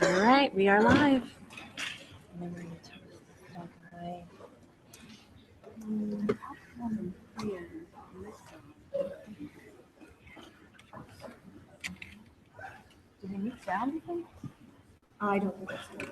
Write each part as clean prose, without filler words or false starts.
All right, we are live. Do they need sound, you think? I don't think so.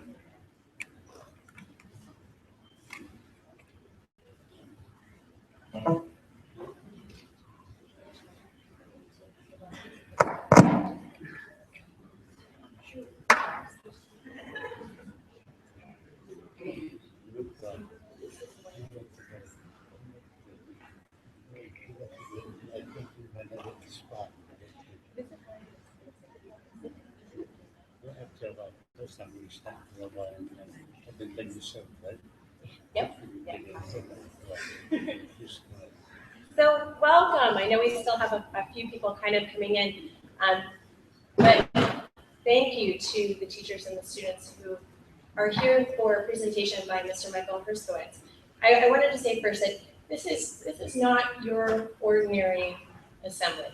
Yep. So welcome. I know we still have a few people kind of coming in, but thank you to the teachers and the students who are here for a presentation by Mr. Michael Herskovitz. I wanted to say first that this is not your ordinary assembly.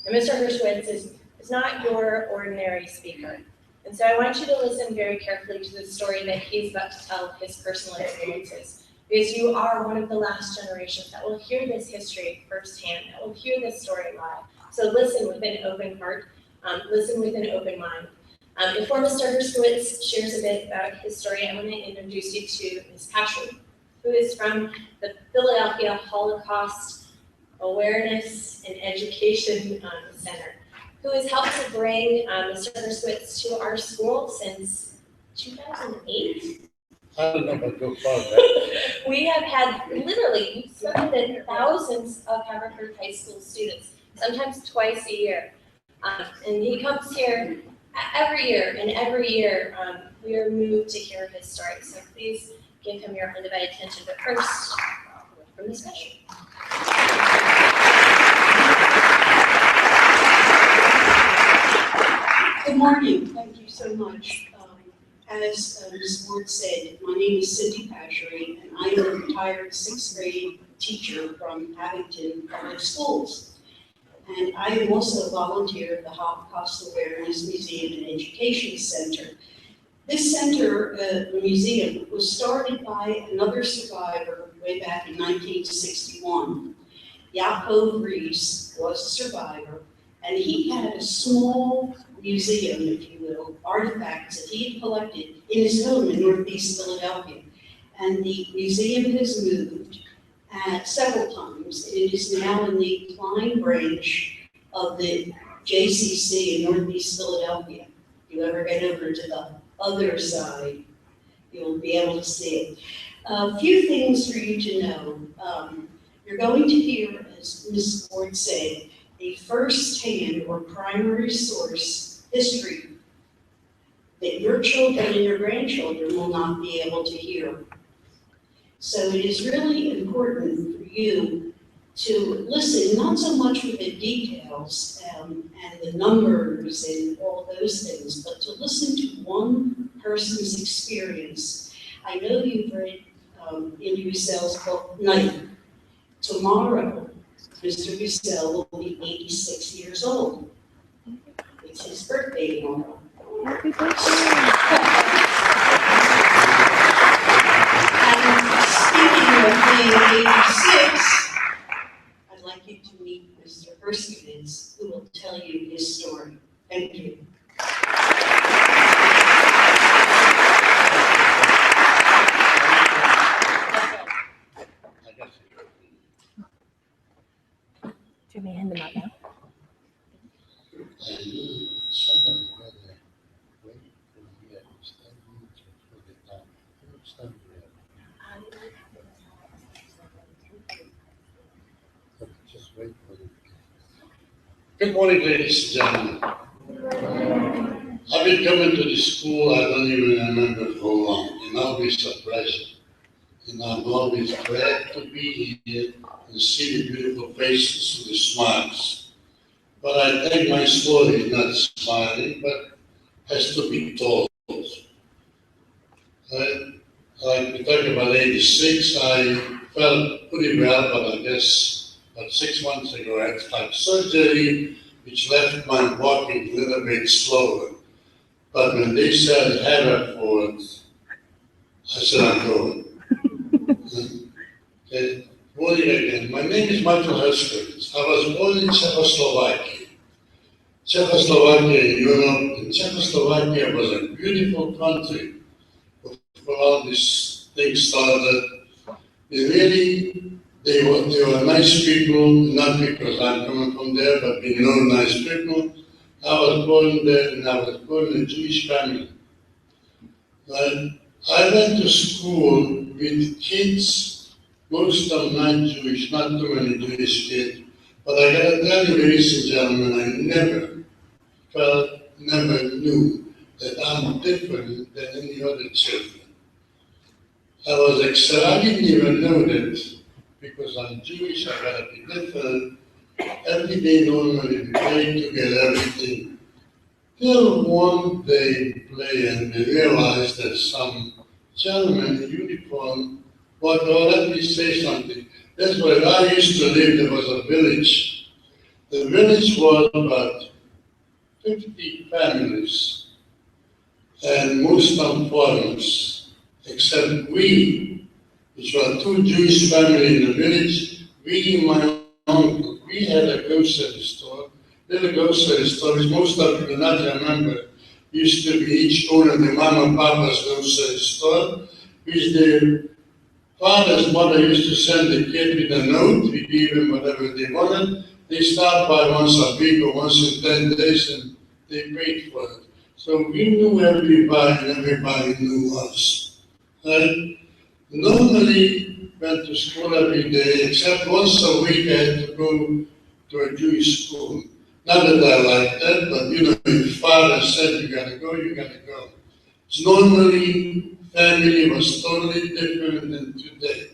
And Mr. Herskovitz is not your ordinary speaker. And so I want you to listen very carefully to the story that he's about to tell, his personal experiences. Because you are one of the last generations that will hear this history firsthand, that will hear this story live. So listen with an open heart, listen with an open mind. Before Mr. Herskovitz shares a bit about his story, I want to introduce you to Ms. Pashley, who is from the Philadelphia Holocaust Awareness and Education Center, who has helped to bring Mr. Herskovitz to our school since 2008. I don't know about go far back. We have had literally spoken to thousands of Haverford High School students, sometimes twice a year. And he comes here every year, and every year we are moved to hear his story. So please give him your undivided attention. But first, from the special. Good morning. Thank you so much. As Ms. Ward said, my name is Cindy Pashery, and I am a retired sixth grade teacher from Abington Public Schools. And I am also a volunteer at the Holocaust Awareness Museum and Education Center. This center, the museum, was started by another survivor way back in 1961. Jacob Rees was a survivor, and he had a small museum, if you will, artifacts that he had collected in his home in Northeast Philadelphia. And the museum has moved several times. It is now in the Klein branch of the JCC in Northeast Philadelphia. If you ever get over to the other side, you'll be able to see it. A few things for you to know. You're going to hear, as Ms. Ward said, a first-hand or primary source history that your children and your grandchildren will not be able to hear. So it is really important for you to listen, not so much for the details and the numbers and all those things, but to listen to one person's experience. I know you've read in Russell's book, Night. Tomorrow, Mr. Russell will be 86 years old. It's his birthday tomorrow. Happy birthday. And speaking of being 86, I'd like you to meet Mr. Herskovitz, who will tell you his story. Thank you. Do you want me to hand them out now? Good morning, ladies and gentlemen. I've been coming to the school, I don't even remember how long, and I'll be surprised. And I'm always glad to be here and see the beautiful faces and the smiles. But I think my story is not smiling, but has to be told. Like we talked about 86, I felt pretty well, but I guess about 6 months ago I had surgery, which left my walking a little bit slower. But when they said Haverford, I said, I'm going. Okay, morning again. My name is Michael Herskovitz. I was born in Czechoslovakia. Czechoslovakia in Europe, and Czechoslovakia was a beautiful country before all these things started. They were nice people, not because I'm coming from there, but we know nice people. I was born there, and I was born in a Jewish family. Right? I went to school with kids, most of them not Jewish, not too many Jewish kids. But I gotta tell you, ladies and gentlemen, I never knew that I'm different than any other children. I didn't even know that because I'm Jewish, I gotta be different. Every day normally we play together, everything. Till one day we play and we realize that some gentleman in uniform, but let me say something. That's where I used to live, there was a village. The village was about 50 families, and most of them foreigners, except we, which were two Jewish families in the village. We, my uncle, we had a grocery store, little grocery store, which most of you do not remember. Used to be each owner the mom and papa's grocery store, which the father's mother used to send the kid with a note. We gave them whatever they wanted. They stopped by once a week or once in 10 days and they paid for it. So we knew everybody and everybody knew us. Right? Normally went to school every day, except once a week I had to go to a Jewish school. Not that I liked that, but you know, your father said you gotta go, you gotta go. So normally family was totally different than today.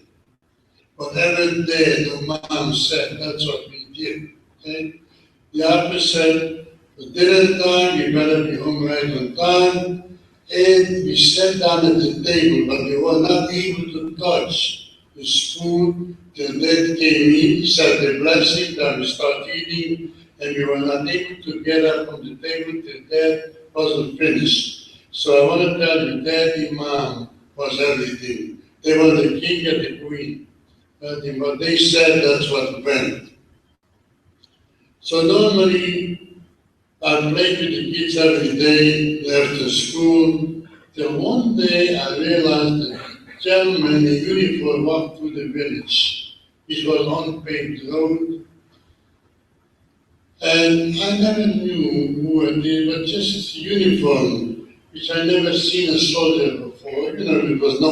Whatever day the mom said, that's what we did. Okay? The opposite, the dinner time, you better be home right on time. And we sat down at the table, but we were not able to touch the spoon till Dad came in, said the blessing, then we started eating, and we were not able to get up from the table till Dad wasn't finished. So I want to tell you, Daddy, Mom was everything. They were the king and the queen. What they said, that's what went. So normally, I played with the kids every day after school, till one day I realized that a gentleman in uniform walked through the village. It was unpaved road. And I never knew who it is, but just uniform, which I never seen a soldier before. You know, there was no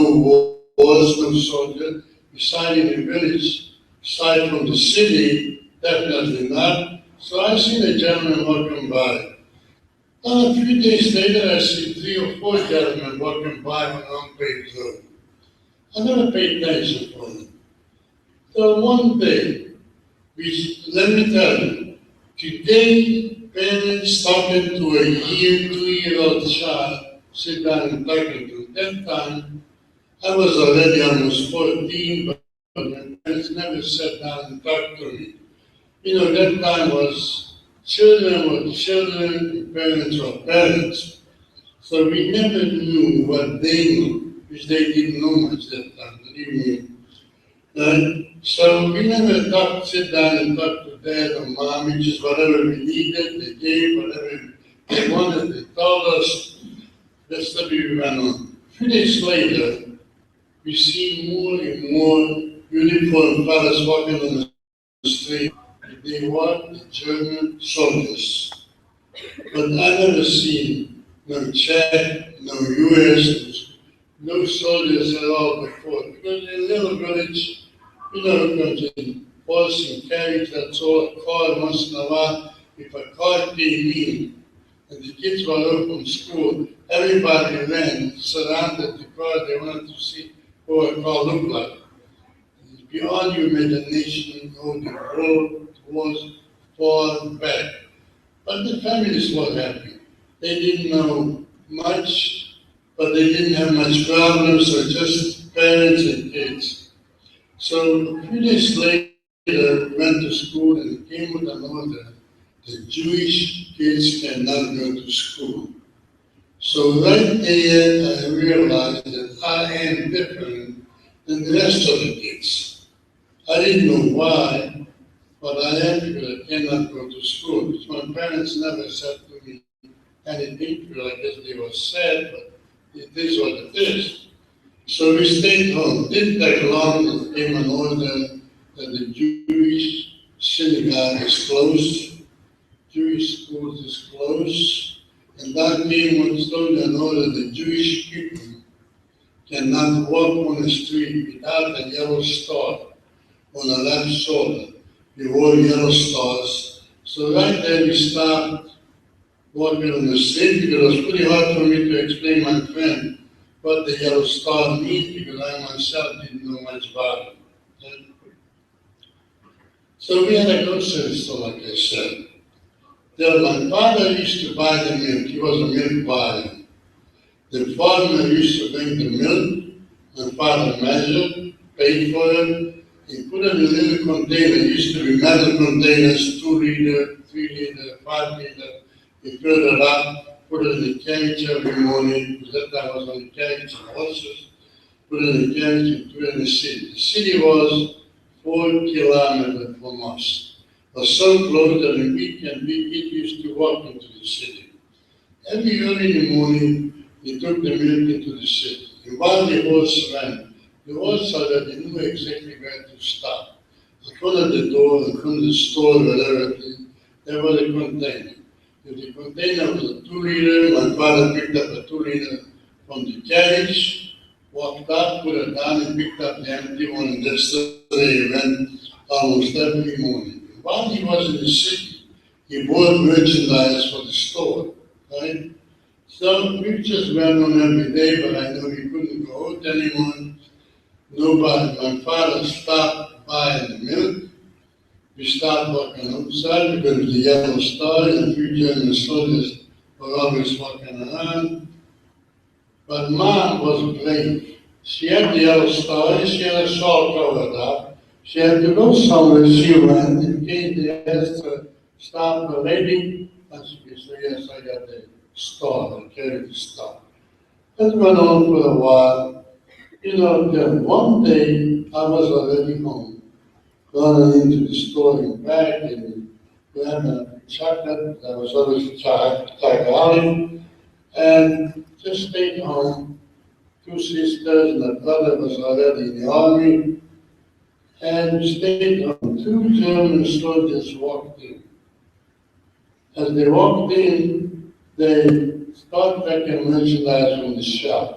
wars, no soldier. Beside in the village, aside from the city, definitely not. So I seen a gentleman walking by. Then a few days later, I see 3 or 4 gentlemen walking by on unpaved road. I never paid attention for them. So one day, let me tell you, today, parents talking to a 2-year-old child, sit down and talking to them. That time, I was already almost 14, but my parents never sat down and talked to me. You know, that time was children were children and parents were parents. So we never knew what they knew, which they didn't know much that time, believe me. So we never sit down and talk to Dad or Mom, which is whatever we needed, they gave, whatever they wanted, they told us. That's the way we went on. A few days later, we see more and more uniformed fellas walking on the street. They were the German soldiers. But I never seen no Czech, no US, no soldiers at all before. Because in a little village, you know, comes in horse and carriage, that's all, a car once in a while. If a car came in and the kids were out from school, everybody ran, surrounded the car, they wanted to see what a car looked like. Beyond your imagination, the road was far back. But the families were happy. They didn't know much, but they didn't have much problems, so just parents and kids. So a few days later, we went to school and it came with an order that Jewish kids cannot go to school. So right there, I realized that I am different than the rest of the kids. I didn't know why, but I am because I cannot go to school. Because my parents never said to me anything, because I guess they were sad, but it is what it is. So we stayed home. Didn't take long, it came an order that the Jewish synagogue is closed, Jewish schools is closed, and that came what's known an order that Jewish people cannot walk on the street without a yellow star on the left shoulder. We wore yellow stars. So right there we stopped walking on the street because it was pretty hard for me to explain my friend what the yellow star means because I myself didn't know much about it. So we had a grocery store, like I said. Then my father used to buy the milk. He was a milk buyer. The farmer used to bring the milk. My father measured, paid for it. He put it in a little container. It used to be metal containers, 2 liter, 3 liter, 5 liter. He filled it up, put it in the carriage every morning. Because that time was on the carriage and horses. Put it in the carriage and put it in the city. The city was 4 kilometers from us. It was so close that a weekend we kids used to walk into the city. Every early in the morning, he took the milk into the city. And while the horse ran, the horse saw that he knew exactly where to stop. In front of the door, in front of the store, whatever it is, there was a container. If the container was a 2 liter, my father picked up a 2 liter from the carriage, walked up, put it down, and picked up the empty one, and that's the way he went almost every morning. While he was in the city, he bought merchandise for the store, right? So we just went on every day, but I know he couldn't go out anymore. Nobody, my father stopped buying the milk. We stopped walking outside because of the yellow star and 3 German soldiers were always walking around. But Mom was brave. She had the yellow star, she had a shawl covered up. She had to go somewhere she went in case they asked her to stop a lady. And she would say, yes, I got the star, I carried the star. That went on for a while. You know, then one day I was already home, going into the store and back and grabbing a chocolate. I was always alcoholic and just stayed home. 2 sisters and a brother was already in the army. And we stayed home. 2 German soldiers walked in. As they walked in, they started taking merchandise from the shop.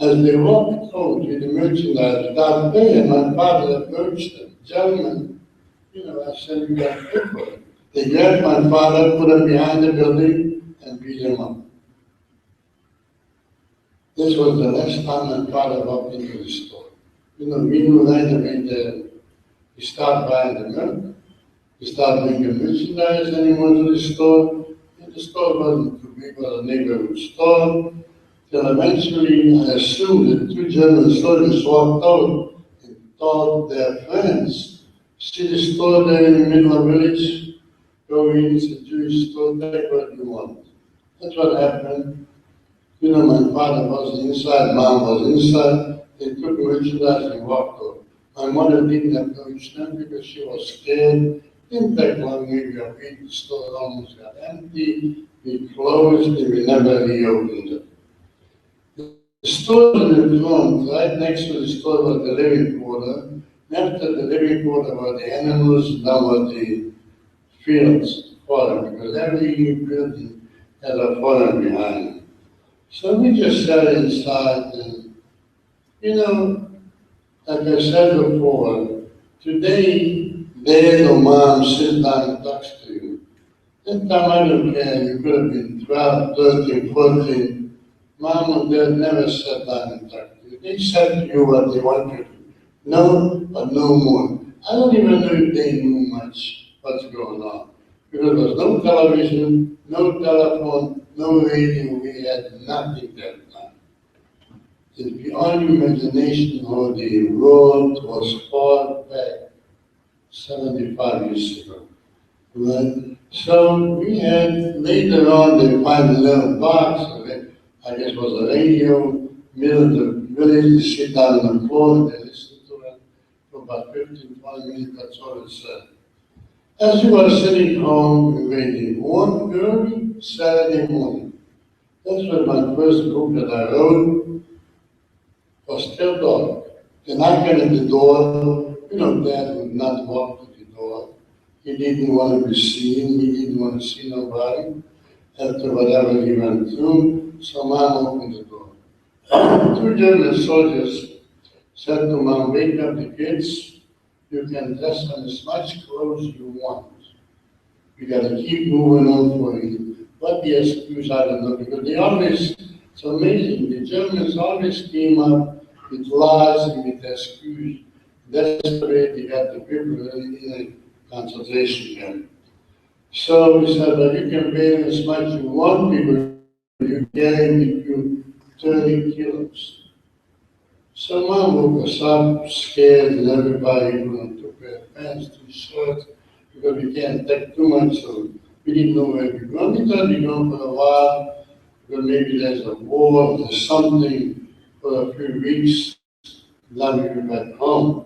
As they walked out with the merchandise without paying, my father approached them. Gentlemen, you know, I said, you got to pay for it. They grabbed my father, put him behind the building, and beat him up. This was the last time my father walked into the store. You know, we knew right away that he started buying the milk, he started bringing merchandise anymore to the store, and the store wasn't too big, it was a neighborhood store. Till eventually, I assumed that 2 German soldiers walked out and told their friends, see the store there in the middle of the village? Go in, it's a Jewish store, take what you want. That's what happened. You know, my father was inside, Mom was inside. They took merchandise and walked out. My mother didn't approach them because she was scared. Didn't take long, maybe a week, the store almost got empty. We closed and we never reopened it. The store in the front, right next to the store was the living quarter. After the living quarter were the animals, and then were the fields, farm, because every building had a farm behind it. So we just sat inside and, you know, like I said before, today, Dad or Mom sit down and talks to you. That time I don't care, you could have been 12, 13, 14. Mom and Dad never sat down and talked to you. They said to you what they wanted to know, but no more. I don't even know if they knew much what's going on. Because there was no television, no telephone, no radio, we had nothing that time. It's beyond imagination how the world was far back 75 years ago. Right? So we had, later on, they find a little box, I guess it was a radio, middle of the village, they sit down on the floor, and they listen to it for about 15, 20 minutes, that's all it said. As we were sitting home and waiting, one early Saturday morning, that's when my first book that I wrote was still dark. They knocked at the door, Dad would not walk to the door. He didn't want to be seen, he didn't want to see nobody after whatever he went through, so Mom opened the door. Two German soldiers said to Mom, wake up the kids, you can dress in as much clothes you want. We gotta keep moving on for you. What the excuse, I don't know, because they always, it's amazing, the Germans always came up with lies and with excuses. That's the way they got the people in a concentration camp. So we said, well, you can wear as much as you want, people, you carry with you 30 kilos. So Mom woke us up, scared, and everybody took their pants too short, because we can't take too much, so we didn't know where we were going. We thought we'd go for a while, because maybe there's a war, there's something for a few weeks, then we were back home.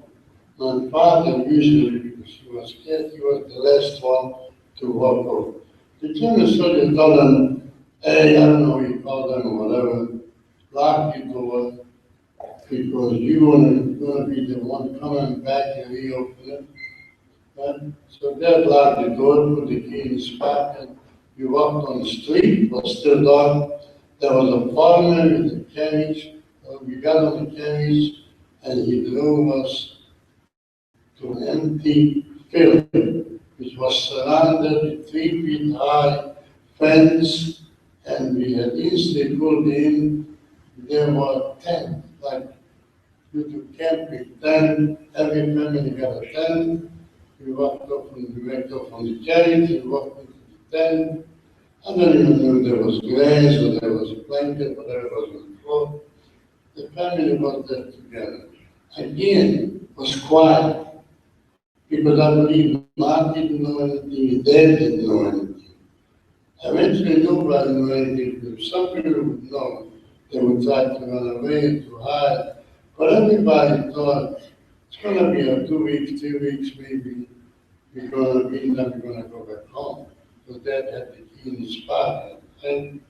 My father usually, because he was scared, he was the last one to walk over. The German soldier told him, hey, I don't know what you call them or whatever, lock your door, because you're gonna be the one coming back and reopen it. And so Dad locked the door, put the key in his pocket. We walked on the street, it was still dark. There was a farmer with a carriage. We got on the carriage, and he drove us to an empty field, which was surrounded with 3 feet high fence, and we had instantly pulled in. There were 10, like you could camp with 10, every family got a tent. We went off on the carriage, we walked into the tent. I don't even know if there was grass or there was a blanket, whatever was on the floor. The family was there together. Again, it was quiet, because I believe Mom didn't know anything, Dad didn't know anything. Eventually, nobody knew anything, because some people would know. They would try to run away, to hide. But everybody thought, it's going to be a 2 weeks, 3 weeks, maybe. We're going to be, then we're going to go back home. So Dad had the key in his pocket. And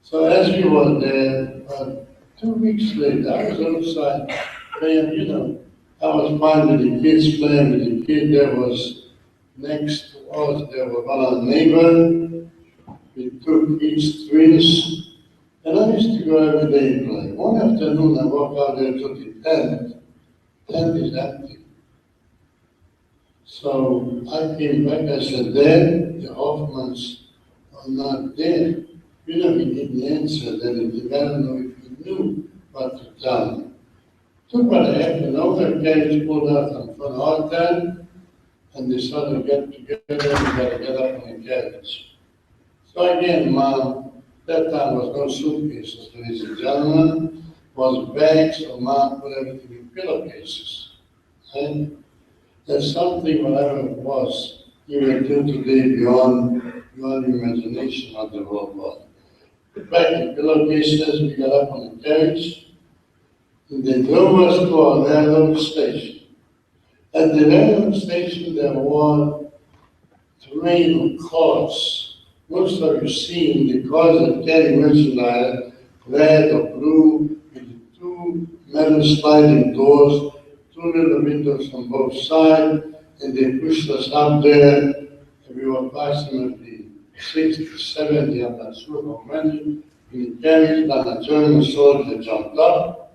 so as we were there, 2 weeks later, I was outside playing, I was playing with the kids, playing with the kid. There was next to us, there was one neighbor. We took each twins. And I used to go every day and play. One afternoon, I walked out there to the tent. Tent is empty. So I came back, I said, Dad, the Hoffmans are not there. He didn't answer anything. I don't know if he knew what to tell me. Took about half an hour, the carriage pulled out in front of our tent, and they started to get together, we got to get up on the carriage. So again, Mom, that time was no suitcases, ladies and gentlemen, was bags, so Mom put everything in pillowcases. And there's something, whatever it was, even till today, beyond imagination of the world was. Back in pillowcases, we got up on the carriage, and they drove us to our railroad station. At the railroad station, there were train of cars. Most of you seen the cars that carry merchandise, red or blue, with 2 metal sliding doors, 2 little windows on both sides, and they pushed us up there, and we were approximately 60, 70, I'm not sure how many, in the carriage, and a German soldier jumped up.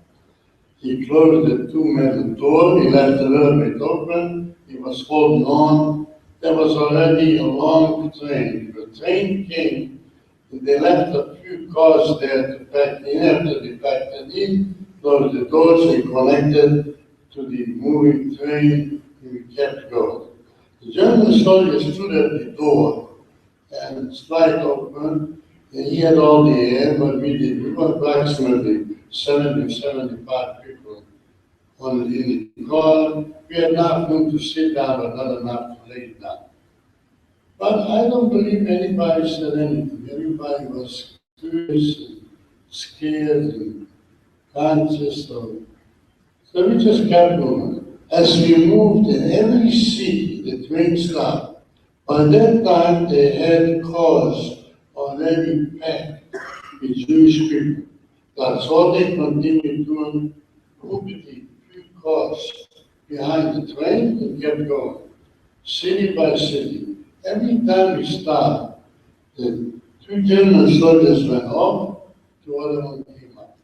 He closed the 2 metal doors, he left a little bit open, he was holding on. There was already a long train. The train came, and they left a few cars there to pack in. After they packed it in, closed the doors, they connected to the moving train, and we kept going. The German soldier stood at the door, and slide open, and he had all the air, but we were approximately 70, 75 people in the car. We had enough room to sit down, but not enough to lay down. But I don't believe anybody said anything. Everybody was curious and scared and conscious. So we just kept going. As we moved in every city, the train stopped. By that time, they had cars already packed with Jewish people. That's all they continued doing, moved the few cars behind the train and kept going, city by city. Every time we stopped, the two German soldiers went off, two other ones came up.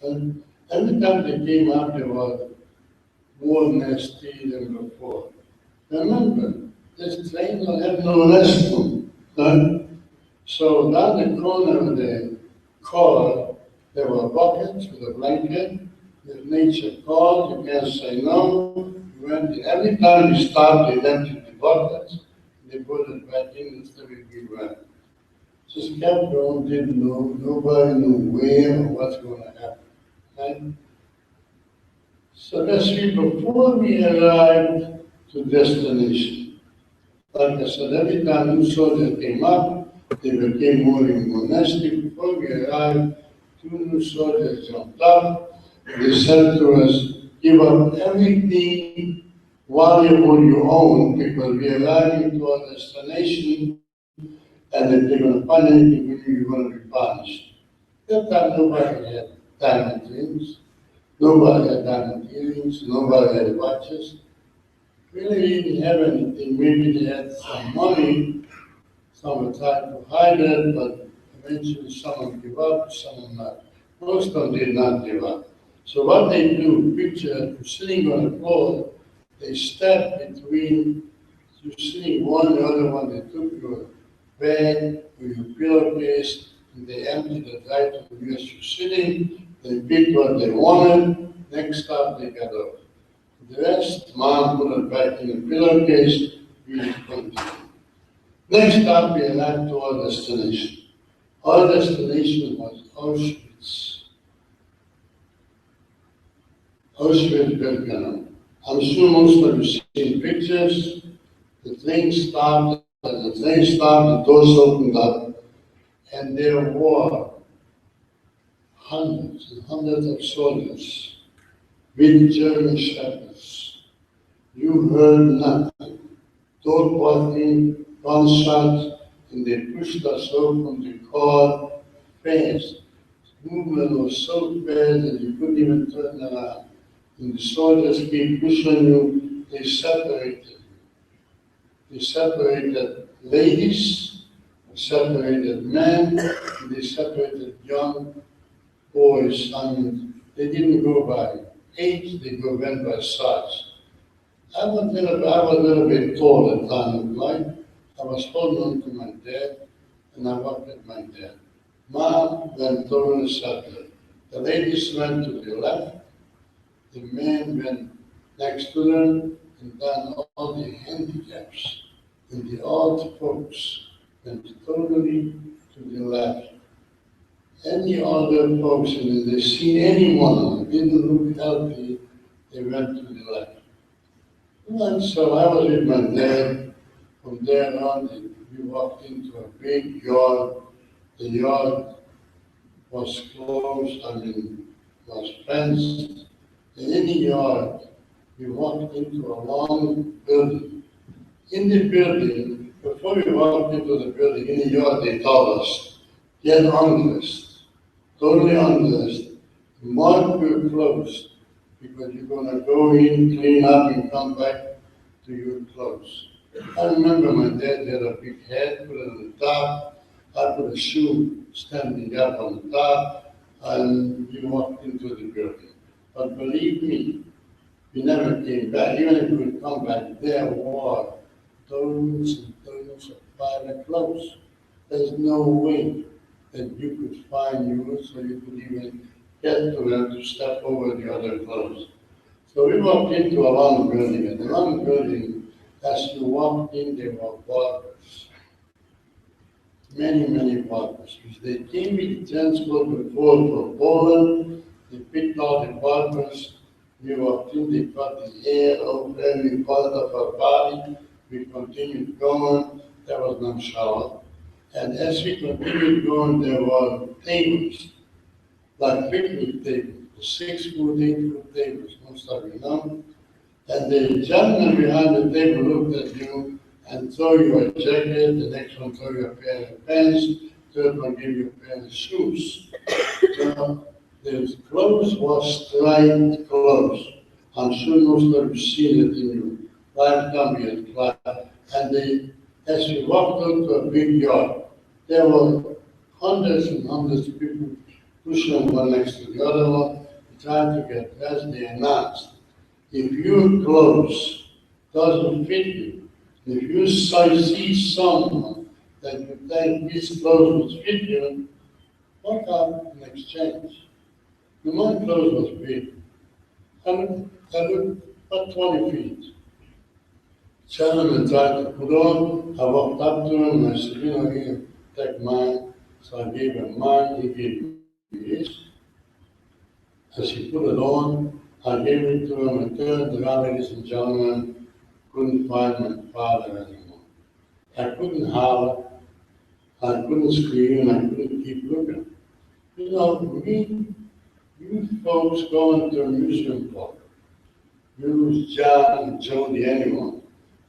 And every time they came up, they were more nasty than before. Remember, this train will have no restroom. Huh? So down the corner of the car, there were buckets with a blanket. If nature called, you can't say no. You went in. Every time you stopped, they emptied the buckets. They put it back in until we went. Just kept going, didn't know. Nobody knew where or what's going to happen. Right? So that's before we arrived to destination. Like I said, every time new soldiers came up, they became more and more nasty. Before we arrived, two new soldiers jumped up. They said to us, give up everything valuable you own because we are arriving to our destination, and if they're going to find anything with you, you're going to be punished. That time nobody had diamond rings, nobody had diamond earrings, nobody had watches. Really didn't have anything. Maybe they had some money. Some were trying to hide it, but eventually some gave up, some not. Most of them did not give up. So what they do, picture you're sitting on the floor, they step between, you're sitting one, the other one, they took your bag or your pillowcase, and they emptied it right to the US you're sitting, they picked what they wanted, next stop they got off. The rest, mom put it back in the pillowcase, we continued. Next stop we arrived to our destination. Our destination was Auschwitz. Auschwitz-Birkenau. I'm sure most of you seen pictures. The train stopped, the doors opened up, and there were hundreds and hundreds of soldiers with German shepherds. You heard nothing. Door barking, gunshots, and they pushed us out from the car fast. Movement was so fast that you couldn't even turn around. And the soldiers keep pushing you, they separated you. They separated ladies, separated men, and they separated young boys. I mean, they didn't go by age, they went by size. I was a little bit tall at the time of life. I was holding on to my dad, and I walked with my dad. Mom went over the center. The ladies went to the left, the men went next to them, and then all the handicaps and the old folks went totally to the left. Any other folks, and if they see anyone who didn't look healthy, they went to the left. And so I was with my dad. From there on, we walked into a big yard. The yard was closed, was fenced. And in the yard, we walked into a long building. In the building, before we walked into the building, in the yard, they told us, get undressed, totally undressed, mark your clothes, because you're going to go in, clean up, and come back to your clothes. I remember my dad had a big hat, put it on the top. I put a shoe standing up on the top, and we walked into the building. But believe me, we never came back. Even if we would come back, there were tons and tons of private clothes. There's no way that you could find yours, or you could even get to them to step over the other clothes. So we walked into a long building, and the long building, as you walked in, there were barbers. Many barbers. They came with transport before from Poland. They picked all the barbers. We walked in, they cut the hair off every part of our body. We continued going. there was no shower. And as we continued going, there were tables, like picnic tables, 6-foot, 8-foot tables, most of you know. And the gentleman behind the table looked at you and throw you a jacket, the next one throw you a pair of pants, third one give you a pair of shoes. So the clothes was striped clothes. I'm sure most of you seen it in your lifetime in class. And as we walked into a big yard, there were hundreds and hundreds of people pushing one next to the other one, trying to get dressed. They announced, if your clothes doesn't fit you, if you see someone that you think these clothes would fit you, walk out in exchange. The my clothes was big. I looked about 20 feet. Gentleman tried to put on, I walked up to him and I said, you know, here, take mine. So I gave him mine, he gave me his. As he put it on, I gave it to him and turned around, ladies and gentlemen, couldn't find my father anymore. I couldn't holler, I couldn't scream, I couldn't keep looking. You know, you folks go into a museum park, you lose John, Jody, anyone.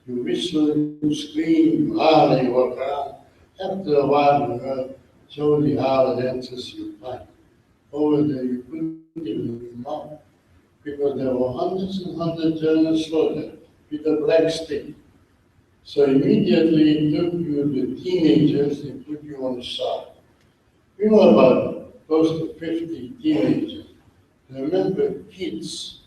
You whistle, you scream, you holler, you walk around. After a while, you heard Jody holler, enters your pipe. Over there, you couldn't even your mouth, because there were hundreds and hundreds of German soldiers with a black stick. So immediately took you, the teenagers, and put you on the side. We were about close to 50 teenagers. Remember, kids,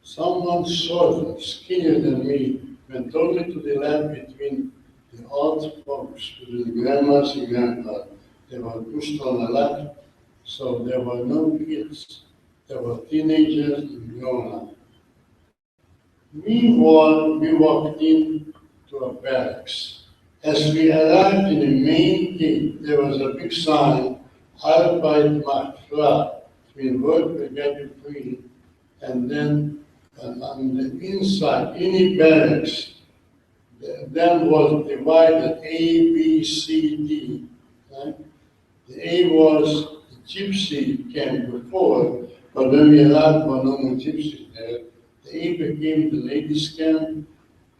someone shorter, skinnier than me, went totally to the left between the old folks, the grandmas and grandpas. They were pushed on the left, so there were no kids. There were teenagers and grown-ups. We walked in to a barracks. As we arrived in the main gate, there was a big sign, Arbeit macht frei, between work will get you free, and then on the inside, in the barracks, then was divided A, B, C, D. Right? The A was the gypsy camp before, but then we allowed for no more gypsies there. The A became the ladies' camp,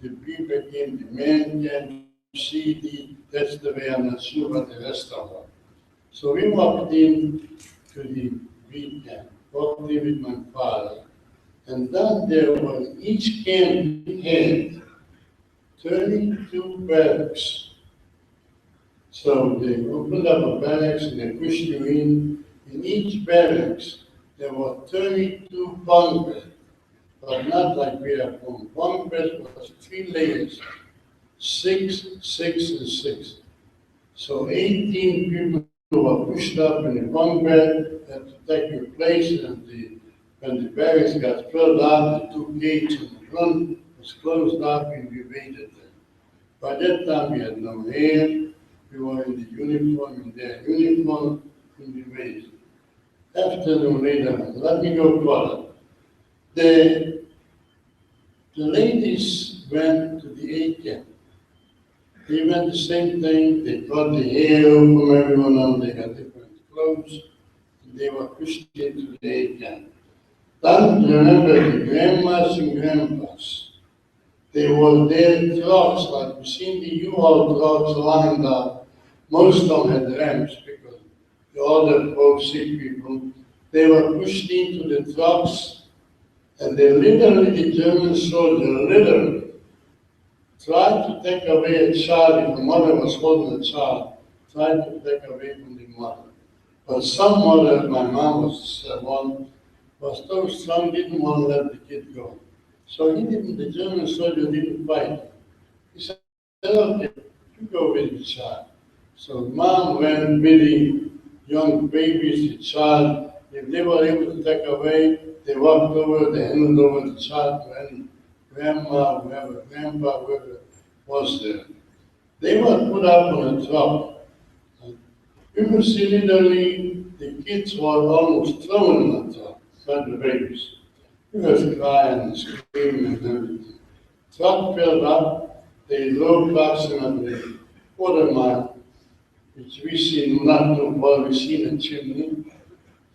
the B became the men camp, C, D, that's the way. I'm not sure what the rest of them. So we walked in to the B camp, walked in with my father, and then there was, each camp had 32 barracks. So they opened up a barracks and they pushed you in. In each barracks, there were 32 bunk beds, but not like we have one. Bunk beds was 3 layers, 6, 6, and 6. So 18 people were pushed up in the bunk bed, had to take your place, and when the barracks got filled out, the 2 gates in the front was closed up and we waited there. By that time we had no hair, we were in the uniform, in their uniform, and we waited. Afternoon later, let me go further. The ladies went to the A camp. They went the same thing, they got the hair from everyone else, they got different clothes, and they were pushed into the A camp. Then remember the grandmas and grandpas. They were their trucks, like you seen the U-Haul trucks lined up. Most of them had ramps because the other poor sick people, they were pushed into the trucks, and they literally, the German soldier literally tried to take away a child. If the mother was holding a child, tried to take away from the mother. But some mother, my mom was one, was so strong, didn't want to let the kid go. So the German soldier didn't fight. He said, okay, you go with the child. So mom went with the young babies, the child. If they were able to take away, they walked over, they handed over the child to any grandma, whoever, grandpa, whoever was there. They were put up on a truck. You could see literally the kids were almost thrown in the truck, not the babies. He was crying and screaming and everything. Truck filled up, They drove approximately quarter mile, which we see not too far, we see the chimney.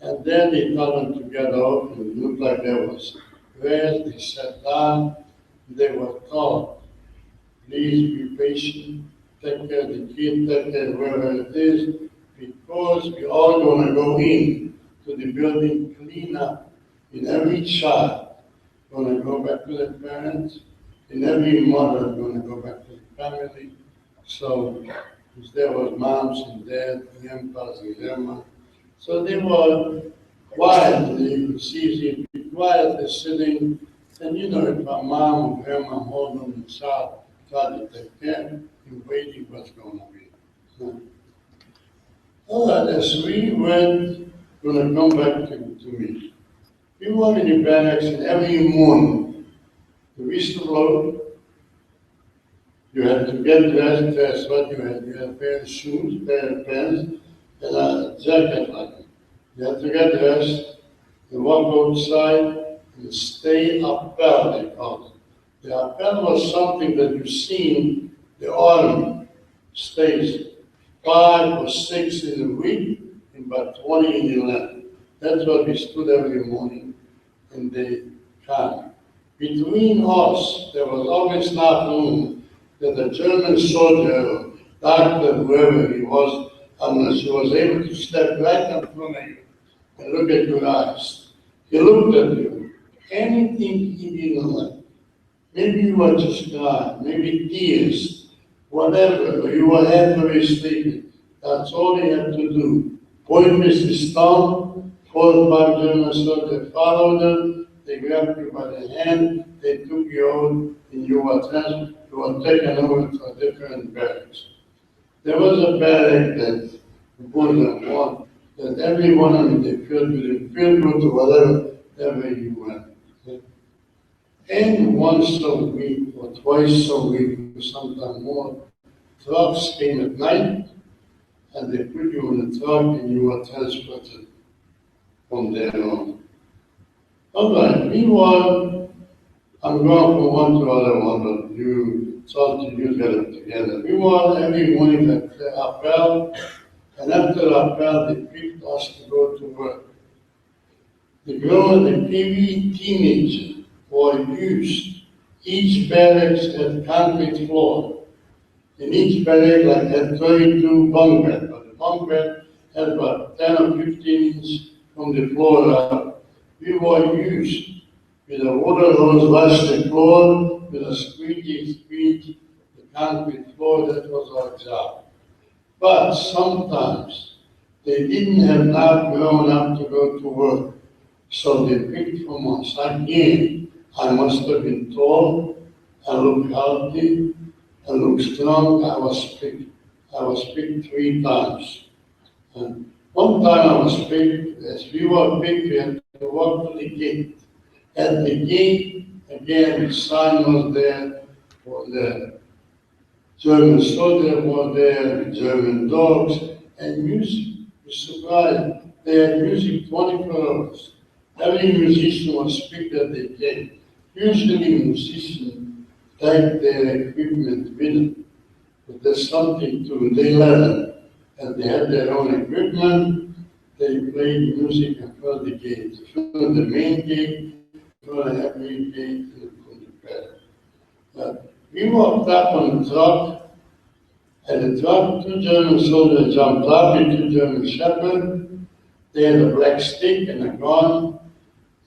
And then they told them to get out, and it looked like there was rest. They sat down, they were told, please be patient, take care of the kid, take care of whoever it is, because we're all going to go in to the building, clean up. In every child going to go back to their parents, and every mother going to go back to the family. So there was moms and dads, grandpas and grandma. So they were quiet, you could see them quietly sitting, and you know, if a mom or grandma holding the child, try to take care, and waiting what's going to be. All right, as we went, going to come back to me. We were in the barracks, and every morning, the whistle blow, you had to get dressed, that's what you had. You had a pair of shoes, pair of pants, and a jacket like that. You had to get dressed, and walk outside, and stay appel, they called it. The appel was something that you see in the army stays 5 or 6 in a week, and about 20 in the land. That's what we stood every morning in the camp. Between us, there was always enough room that a German soldier, doctor, whoever he was, unless he was able to step right in front of you and look at your eyes. He looked at you. Anything he didn't like. Maybe you were just crying, maybe tears, whatever, or you were heavily sleeping. That's all he had to do. Point with his thumb, 4 or 5 German soldiers followed them, they grabbed you by the hand, they took you out, and you were taken over to a different barracks. There was a barrack that that every one of them they filled with whatever you went. And once a week or twice a week, or sometimes more, trucks came at night, and they put you in the truck, and you were transported from there on. All right, I'm going from one to other one, but you get it together. We were every morning at appel, and after appel, they picked us to go to work. The PV teenagers were used. Each barracks had concrete floor. In each barrack had 32 bunk beds, but the bunk bed had about 10 or 15 inches from the floor up. We were used with a water hose wash the floor, with a squeegee squeeze the concrete floor. That was our job. But sometimes they didn't have enough grown up to go to work, so they picked from us. Again, I must have been tall, I looked healthy, I looked strong. I was picked 3 times. And one time I was picked, as we were picked, we had to walk to the gate. At the gate, again, the sign was there for the German soldier was there, the German dogs, and music. We're surprised. They had music 24 hours. Every musician was picked at the gate. Usually musicians take their equipment with them, but there's something to it. They let them, and they had their own equipment. They played music in front of the gate, in front of the main gate, in front of every gate, and from the back. We walked up on the truck, and the truck, 2 German soldiers jumped up, and 2 German shepherds. They had a black stick and a gun,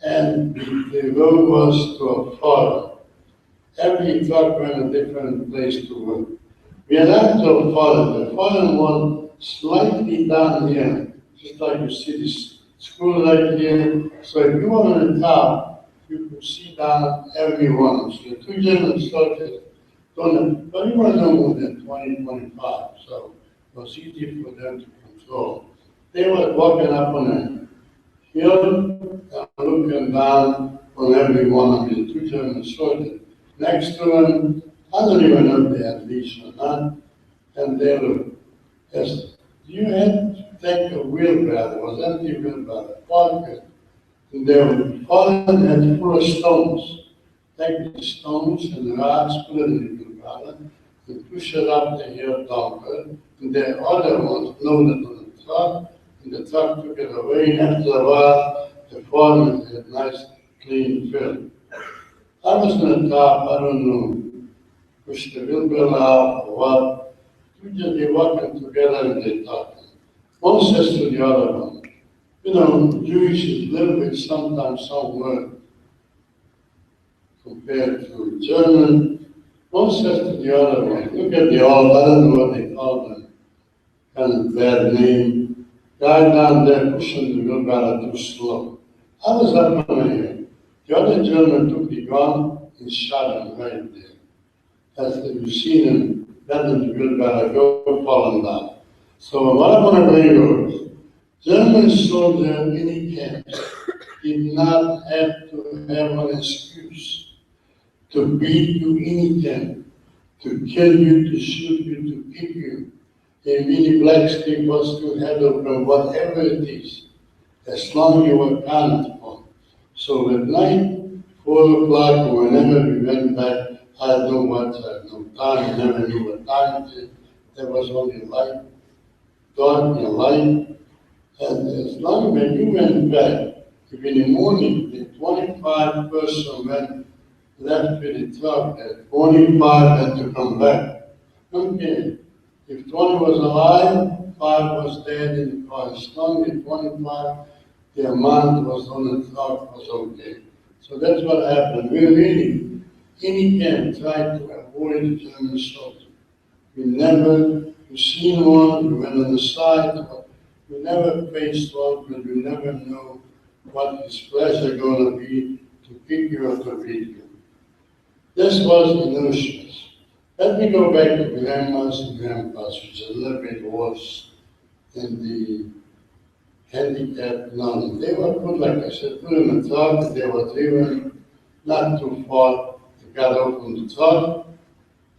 and the road was to a farm. Every truck went a different place to work. We had up to a farm. The farm was slightly down here, just like you see this school right here. So if you were on the top, you could see down every one. So the 2 German soldiers, but we were no more than 20, 25, so it was easy for them to control. They were walking up on a hill and looking down on every one of the 2 German soldiers. Next to them, I don't even know if they had leash or not, and they looked. Yes, you had to take a wheelbarrow, it was empty wheelbarrow, park it, and they were falling and full of stones. Take the stones and the rocks, put it in the wheelbarrow, and push it up the hill dumper, and the other ones loaded on the truck, and the truck took it away. After a while, the foreman had nice clean fill. I was in the top, I don't know, push the wheelbarrow out or what. We just be walking together and they talking. One says to the other one, you know, Jewish is a little bit sometimes some word compared to German. One says to the other one, look at the old, I don't know what they call them, kind of bad name. Guy down there pushing the wheelbarrow too slow. I was up on my head. The other German took the gun and shot him right there. As you see him, letting the wheelbarrow go, falling down. So what I want to bring over is, German soldiers in the camps did not have to have an excuse to beat you in camp, to kill you, to shoot you, to kick you. In many black state was to have open whatever it is, as long as you were accounted for. So at night, 4 o'clock, or whenever we went back, I had no watch, I had no time, never knew what time it is. There was only light, dark and light. And as long as you went back, if in the morning the 25 person went left with the truck, that 45 had to come back. Okay. If 20 was alive, 5 was dead in the car. As long as 25, the amount was on the truck was okay. So that's what happened. We really, any camp, tried to avoid the German soldiers. We never, we seen one, we went on the side, we never faced one, but we never know what his pleasure going to be to kick you or to beat you. This was in Auschwitz. Let me go back to grandmas and grandpas, which is a little bit worse than the handicapped nuns. They were put, like I said, put in the truck, they were driven not too far. They got open the truck,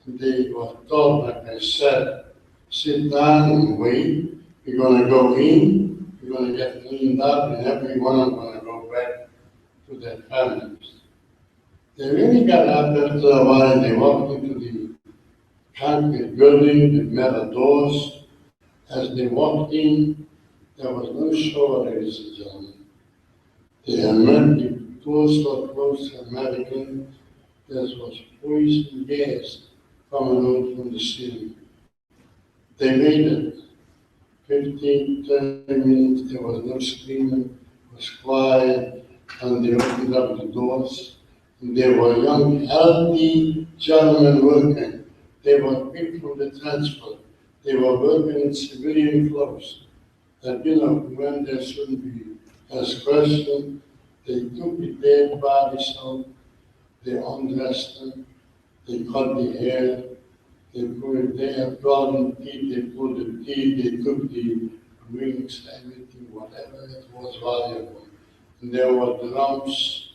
and they were told, like I said, sit down and wait. You're going to go in, you're going to get cleaned up, and everyone is going to go back to their families. They really got up after a while. They walked into the concrete building with metal doors. As they walked in, there was no shower, ladies and gentlemen. The doors were closed hermetically. There was poison gas coming out from the ceiling. They made it 15, 30 minutes. There was no screaming. It was quiet. And they opened up the doors. And there were young, healthy gentlemen working. They were people from the transport. They were working in civilian clothes. That, you know, when there shouldn't be as question, they took the dead bodies out, they undressed them, they cut the hair, they put it there, garden teeth, they pulled the teeth, they took the wings, everything, whatever it was valuable. And there were drums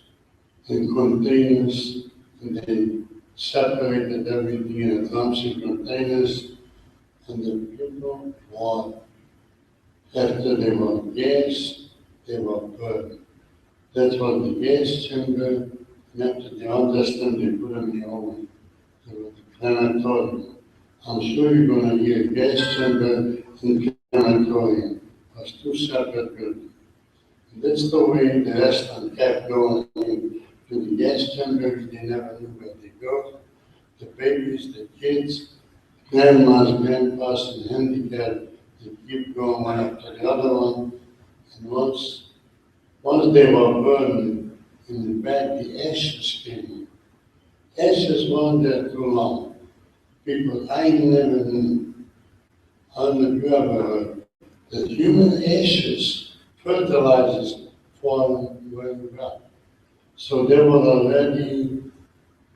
and containers, and they separated everything in the drums and containers, and the people were, after they were gassed, they were burned. That was the gas chamber, and after they undressed them, they put them in the oven. It was the crematorium. I'm sure you're going to hear gas chamber and crematorium. It was 2 separate buildings. And that's the way the restaurant kept going to the gas chambers. They never knew where they go. The babies, the kids, grandmas, grandpas, and handicapped, they keep going one after the other one. And once they were burned in the back, the ashes came. Ashes weren't there too long. People, I never knew. I don't know if you ever heard that human ashes fertilizes fallen where ground. So there were already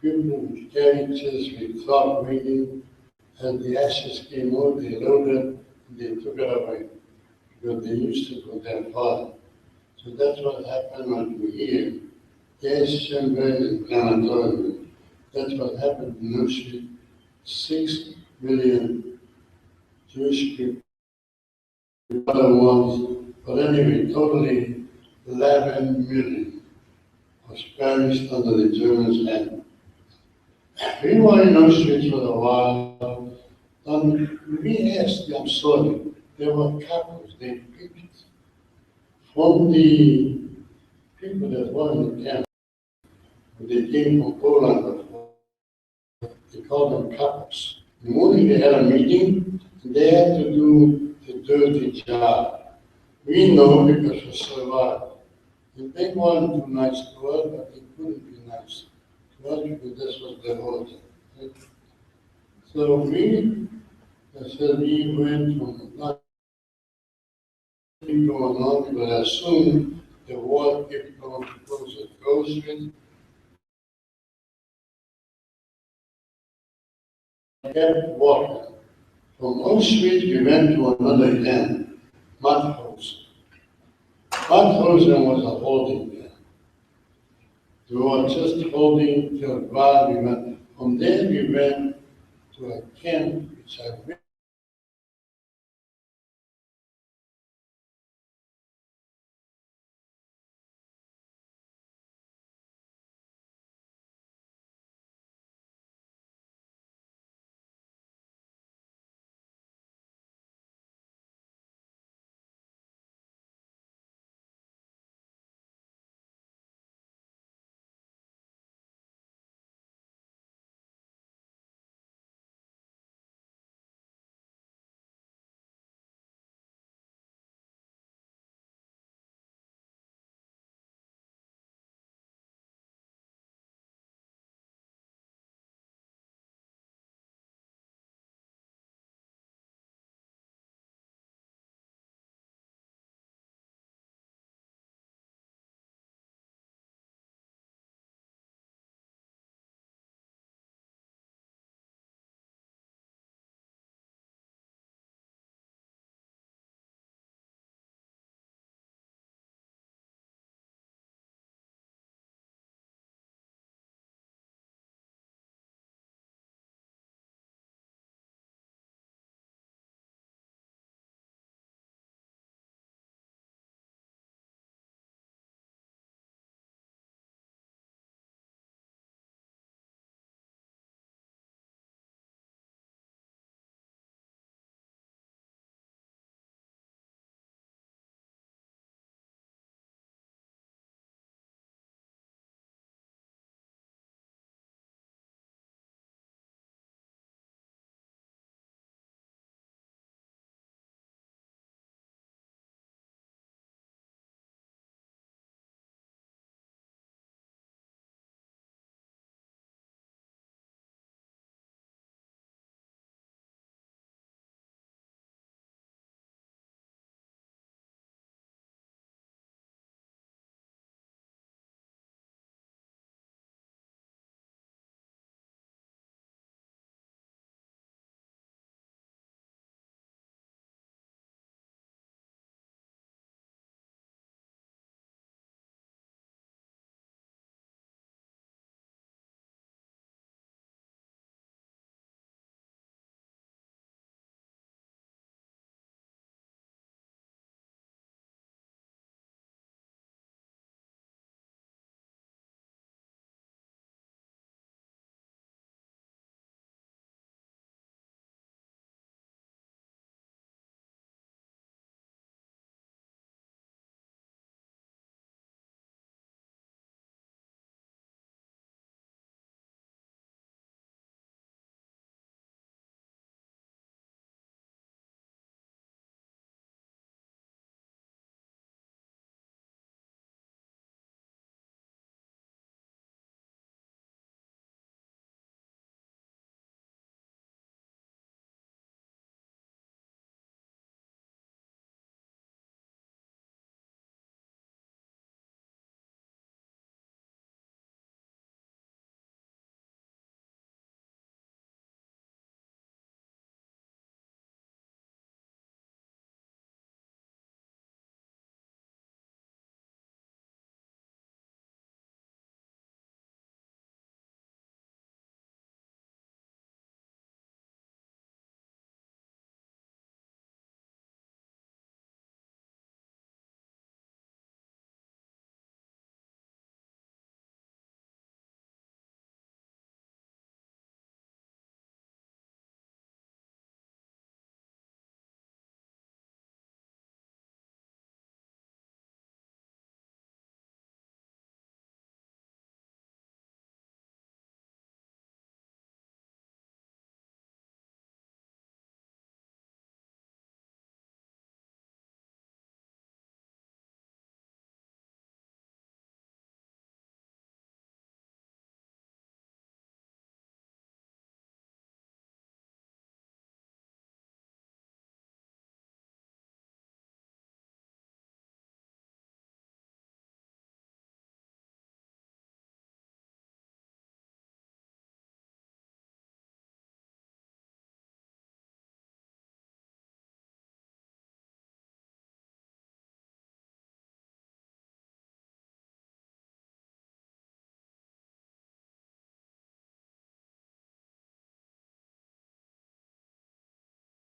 people with carriages, with truck waiting, and the ashes came out, they loaded, and they took it away, because they used to go there far. So that's what happened when we hear gas chamber and crematorium. That's what happened in Auschwitz. 6 million Jewish people, other ones, but anyway, totally 11 million was perished under the Germans' hand. We were in Auschwitz for a while. We asked, I'm sorry, there were couples, they picked from the people that were in the camp. They came from Poland, they called them couples. In the morning they had a meeting, and they had to do the dirty job. We know because we survived. And they weren't too nice to us, but they couldn't be nice to us because this was their order. So we went from nothing going on, but as soon the war kept going closer to Auschwitz, kept walking. From Auschwitz, we went to another camp, Mauthhausen. Mauthhausen was a holding camp. We were just holding till while we went. From there, we went to a camp which I